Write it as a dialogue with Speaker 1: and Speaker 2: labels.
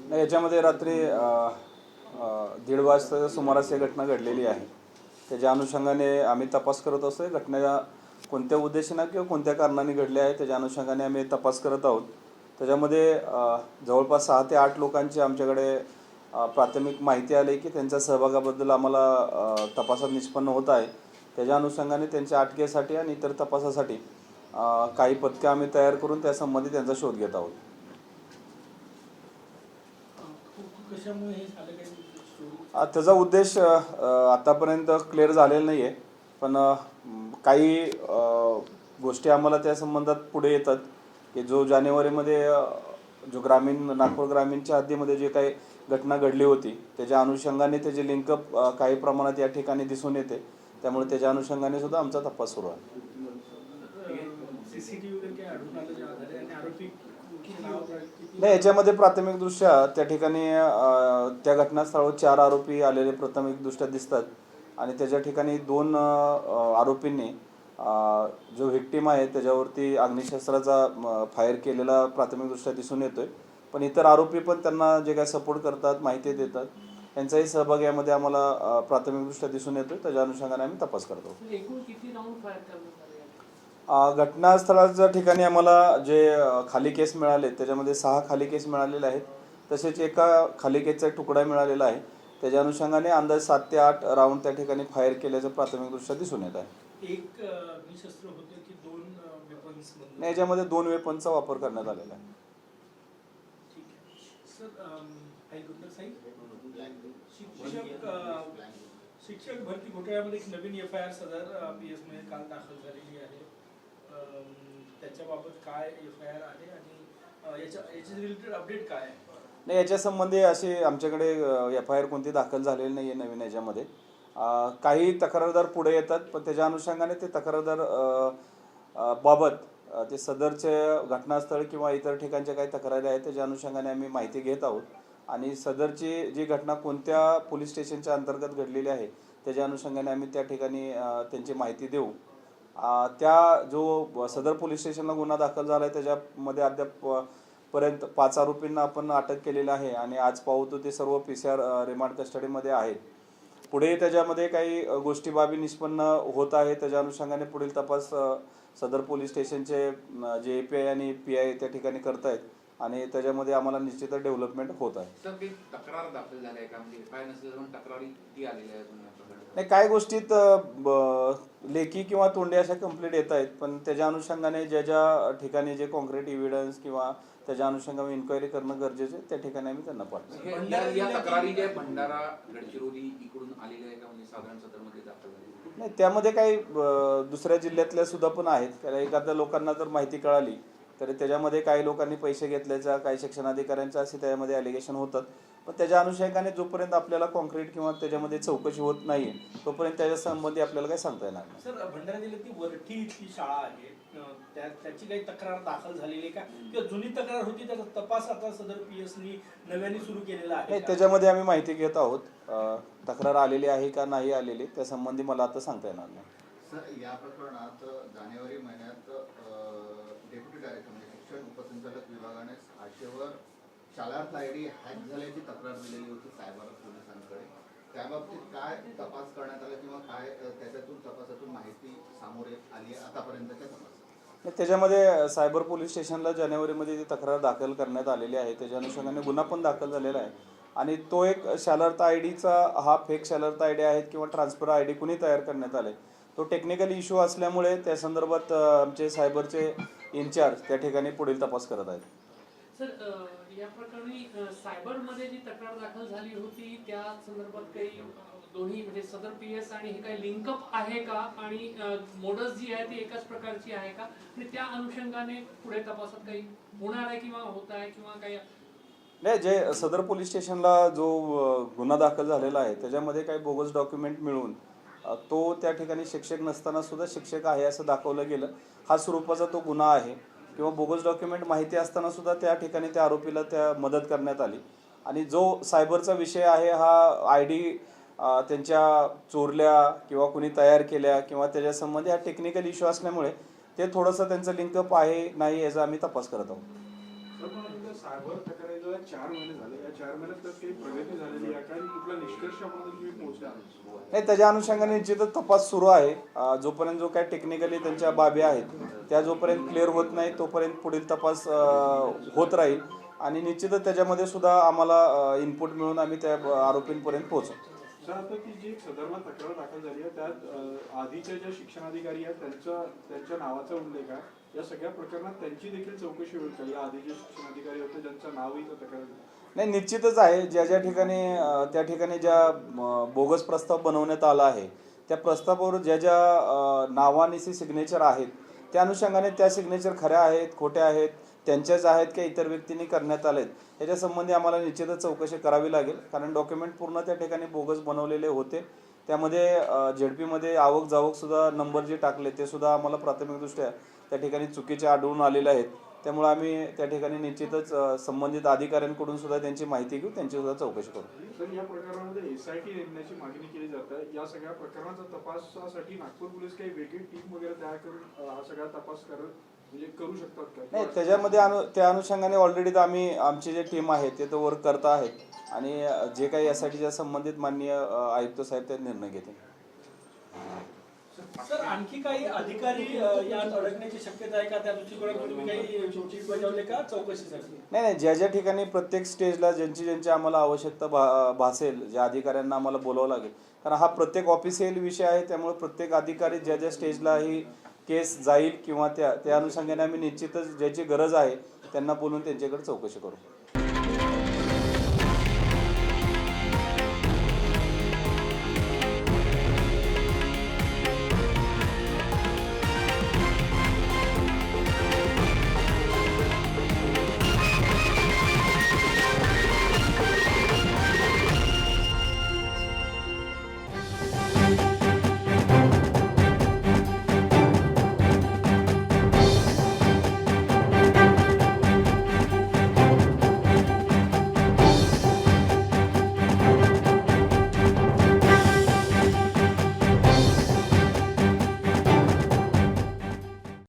Speaker 1: नाही, याच्यामध्ये रात्री 1:30 वाजता सुमारास ही घटना घडलेली आहे. त्याच्या अनुषंगाने आम्ही तपास करत असतो. घटना कोणत्या उद्देशाने किंवा कोणत्या कारणाने घडली आहे त्याच्या अनुषंगाने आम्ही तपास करत आहोत. त्याच्यामध्ये जवळपास 6 ते 8 लोकांची आमच्याकडे प्राथमिक माहिती आली की त्यांच्या सहभागाबद्दल आम्हाला तपासात निष्पन्न होत आहे. त्याच्या अनुषंगाने त्यांच्या अटकेसाठी आणि इतर तपासासाठी काही पथकं आम्ही तयार करून त्यासंबंधी त्यांचा शोध घेत आहोत. त्याचा उद्देश आतापर्यंत क्लिअर झालेला नाही आहे, पण काही गोष्टी आम्हाला त्या संबंधात पुढे येतात की जो जानेवारीमध्ये जो नागपूर ग्रामीणच्या हद्दीमध्ये जे काही घटना घडली होती त्याच्या अनुषंगाने त्याचे लिंकअप काही प्रमाणात या ठिकाणी दिसून येते. त्यामुळे त्याच्या अनुषंगाने सुद्धा आमचा तपास सुरू आहे. नाही, याच्यामध्ये प्राथमिकदृष्ट्या त्या ठिकाणी त्या घटनास्थळावर 4 आरोपी आलेले प्राथमिकदृष्ट्या दिसतात आणि त्याच्या ठिकाणी 2 आरोपींनी जो व्हिक्टिम आहे त्याच्यावरती अग्निशस्त्राचा फायर केलेला प्राथमिकदृष्ट्या दिसून येतोय. पण इतर आरोपी पण त्यांना जे काही सपोर्ट करतात, माहिती देतात, यांचाही सहभाग यामध्ये आम्हाला प्राथमिकदृष्ट्या दिसून येतोय. त्याच्या अनुषंगाने आम्ही तपास करतो. घटनास्थळाच्या ठिकाणी आम्हाला जे खाली केस मिळाले त्याच्यामध्ये 6 खाली केस मिळालेले आहेत. तसेच एका खाली केसचा तुकडा मिळालेला आहे. त्याच्या अनुषंगाने अंदाज 7 ते 8 राऊंड त्या ठिकाणी फायर केल्याचं प्राथमिकदृष्ट्या दिसून येत आहे.
Speaker 2: एक शस्त्र होतं की 2 वेपन्स मध्ये?
Speaker 1: याच्यामध्ये 2 वेपनचा वापर करण्यात आलेला आहे.
Speaker 2: ठीक आहे सर. शिक्षक भरती घोटाळ्यामध्ये एक नवीन FIR सदर PS मध्ये काल दाखल झालेली आहे. त्याच्याबाबत काय FIR आहे आणि याच्या रिलेटेड अपडेट काय आहे?
Speaker 1: नाही, याच्या संबंधी अशी आमच्याकडे FIR कोणती दाखल झालेली नाही आहे नवीन याच्यामध्ये. काही तक्रारदार पुढे येतात, पण त्याच्या अनुषंगाने ते तक्रारदार बाबत ते सदरचे घटनास्थळ किंवा इतर ठिकाणच्या काही तक्रारी आहेत त्याच्या अनुषंगाने आम्ही माहिती घेत आहोत आणि सदरची जी घटना कोणत्या पोलीस स्टेशनच्या अंतर्गत घडलेली आहे त्याच्या अनुषंगाने आम्ही त्या ठिकाणी त्यांची माहिती देऊ. त्या जो सदर पोलीस स्टेशनला गुन्हा दाखल झाला आहे त्याच्यामध्ये अद्यापपर्यंत 5 आरोपींना आपण अटक केलेली आहे आणि आज पाहतो ते सर्व PCR रिमांड कस्टडीमध्ये आहेत. पुढे त्याच्यामध्ये काही गोष्टी बाबी निष्पन्न होत आहे. त्याच्या अनुषंगाने पुढील तपास सदर पोलीस स्टेशनचे जे API आणि PI त्या ठिकाणी करत आहेत आणि त्याच्यामध्ये आम्हाला निश्चितच डेव्हलपमेंट होत आहे.
Speaker 3: सर, काही तक्रार दाखल झाल्या का? म्हणजे काय नसेल तक्रारी किती आलेल्या आहेत?
Speaker 1: नाही, काही गोष्टीत लेखी किंवा तोंडी अशा कंप्लीट येत आहेत, पण त्याच्या अनुषंगाने ज्या ज्या ठिकाणी जे कॉन्क्रीट एव्हिडन्स किंवा त्याच्या अनुषंगाने इन्क्वायरी करणं गरजेचं आहे त्या ठिकाणी आम्ही त्यांना पाठवतो.
Speaker 3: या तक्रारी ज्या भंडारा गडचिरोली इकडून आलेल्या आहे का? म्हणजे साधारण सदरमध्ये दाखल झाले
Speaker 1: नाही, त्यामध्ये काही दुसऱ्या जिल्ह्यातल्या सुद्धा पण आहेत. कारण एखाद्या लोकांना जर माहिती कळाली तर त्याच्यामध्ये काही लोकांनी पैसे घेतल्याचा, काही शिक्षणाधिकाऱ्यांचा असे त्यामध्ये ॲलिगेशन होतात. पण त्याच्या अनुषंगाने जोपर्यंत आपल्याला कॉन्क्रीट किंवा त्याच्यामध्ये चौकशी होत नाही तोपर्यंत त्याच्या संबंधी आपल्याला काही सांगता येणार नाही.
Speaker 2: सर, भंडारा जिल्ह्यात वरठी इथली शाळा आहे, त्याची काही तक्रार दाखल झालेली आहे का? किंवा जुनी तक्रार होती त्याचा तपास आता सदर PSनी नव्याने सुरू केलेला आहे?
Speaker 1: नाही, त्याच्यामध्ये आम्ही माहिती घेत आहोत. तक्रार आलेली आहे का नाही आलेली त्या संबंधी मला आता सांगता येणार नाही.
Speaker 4: सर, या प्रकरणात जानेवारी महिन्यात डेप्युटी डायरेक्टर म्हणजे शिक्षण उपसंचालक विभागाने आशेवर शालार्थ ID हॅक झाल्याची तक्रार दिलेली होती सायबर पोलिसांकडे. त्याबाबतीत काय तपास करण्यात आला किंवा काय त्याच्यातून तपासातून माहिती समोर आली आतापर्यंतच्या तपासात?
Speaker 1: त्याच्यामध्ये सायबर पोलीस स्टेशनला जानेवारीमध्ये ती तक्रार दाखल करण्यात आलेली आहे. त्याच्या अनुषंगाने गुन्हा पण दाखल झालेला आहे आणि तो एक शालार्थ IDचा हा फेक शालार्थ ID आहे किंवा ट्रान्सफर ID कुणी तयार करण्यात आले तो टेक्निकल इश्यू असल्यामुळे त्या संदर्भात आमचे सायबरचे इन्चार्ज त्या ठिकाणी पुढील तपास करत आहेत.
Speaker 5: सर, या प्रकरणी सायबरमध्ये जी तक्रार दाखल झाली होती त्या संदर्भात काही दोन्ही म्हणजे सदर PS आणि हे काही लिंकअप आहे का आणि मोडस जी आहे ती एकाच प्रकारची आहे का आणि त्या अनुषंगाने पुढे तपासात काही होणार आहे किंवा होत आहे किंवा काही?
Speaker 1: नाही, जे सदर पोलीस स्टेशनला जो गुन्हा दाखल झालेला आहे त्याच्यामध्ये काही बोगस डॉक्युमेंट मिळून तो त्या ठिकाणी शिक्षक नसताना सुद्धा शिक्षक आहे असं दाखवलं गेलं. हा स्वरूपाचा तो गुन्हा आहे किंवा बोगस डॉक्युमेंट माहिती असताना सुद्धा त्या ठिकाणी त्या आरोपीला त्या मदत करण्यात आली आणि जो सायबरचा विषय आहे हा ID त्यांच्या चोरल्या किंवा कुणी तयार केल्या किंवा त्याच्यासंबंधी हा टेक्निकल इश्यू असल्यामुळे ते थोडंसं त्यांचं लिंकअप आहे नाही याचा आम्ही तपास करत आहोत.
Speaker 6: सायबर तक्रारी आपल्याला 4 महिने झाले, या 4 महिन्यात त्यात काही प्रगती झालेली आहे का आणि कुठला निष्कर्षापर्यंत तुम्ही पोहोचला?
Speaker 1: नाही, त्याच्या अनुषंगाने निश्चितच तपास सुरू आहे. जोपर्यंत जो काय टेक्निकली त्यांच्या बाबी आहेत त्या जोपर्यंत क्लिअर होत नाही तोपर्यंत पुढील तपास होत राहील आणि निश्चितच त्याच्यामध्ये सुद्धा आम्हाला इनपुट मिळून आम्ही त्या आरोपींपर्यंत पोहोचू.
Speaker 6: सर, आता ती जी संदर्भात तक्रार दाखल झाली आहे त्यात आधीच्या ज्या शिक्षणाधिकारी आहेत त्यांच्या नावाचा उल्लेख आहे. या सगळ्या प्रकरणात त्यांची देखील चौकशी होईल का? या आधी जे शिक्षणाधिकारी होते ज्यांचं नावही त्या तक्रार
Speaker 1: नाही, निश्चितच आहे. ज्या ठिकाणी त्या ठिकाणी ज्या बोगस प्रस्ताव बनवण्यात आला आहे त्या प्रस्तावावर ज्या नावानिशी सिग्नेचर आहेत त्या अनुषंगाने त्या सिग्नेचर खऱ्या आहेत, खोट्या आहेत, त्यांच्याच आहेत की इतर व्यक्तींनी करण्यात आले आहेत याच्या संबंधी आम्हाला निश्चितच चौकशी करावी लागेल. कारण डॉक्युमेंट पूर्ण त्या ठिकाणी बोगस बनवलेले होते. त्यामध्ये झेडपीमध्ये आवक जावकसुद्धा नंबर जे टाकले ते सुद्धा आम्हाला प्राथमिकदृष्ट्या त्या ठिकाणी चुकीचे आढळून आलेले आहेत. त्यामुळे आम्ही त्या ठिकाणी निश्चितच संबंधित अधिकाऱ्यांकडून सुद्धा त्यांची माहिती घेऊ, त्यांची सुद्धा चौकशी करू.
Speaker 6: सर, या प्रकरणामध्ये SIT नेमण्याची मागणी केली जाते. या सगळ्या प्रकरणाचा तपासासाठी नागपूर पोलीस काही वेगळी टीम वगैरे तयार करून हा सगळा तपास करू शकतात का?
Speaker 1: नाही, त्याच्यामध्ये त्या अनुषंगाने ऑलरेडी तर आम्ही आमची जे टीम आहे ते तर वर्क करत आहेत आणि जे काही यासाठीच्या संबंधित माननीय आयुक्त साहेब ते निर्णय घेतील.
Speaker 2: सर, आणखी काही अधिकारी यात अडकण्याची शक्यता आहे का? त्या दृष्टिकोनातून तुम्ही काही चिठ्ठी बजावले का चौकशीसाठी?
Speaker 1: नाही, ज्या ठिकाणी प्रत्येक स्टेजला ज्यांची आम्हाला आवश्यकता भासेल, ज्या अधिकाऱ्यांना आम्हाला बोलावं लागेल, कारण हा प्रत्येक ऑफिशियल विषय आहे त्यामुळे प्रत्येक अधिकारी ज्या स्टेजला ही केस जाईल किंवा त्या अनुषंगाने आम्ही निश्चितच ज्याची गरज आहे त्यांना बोलून त्यांच्याकडे चौकशी करू.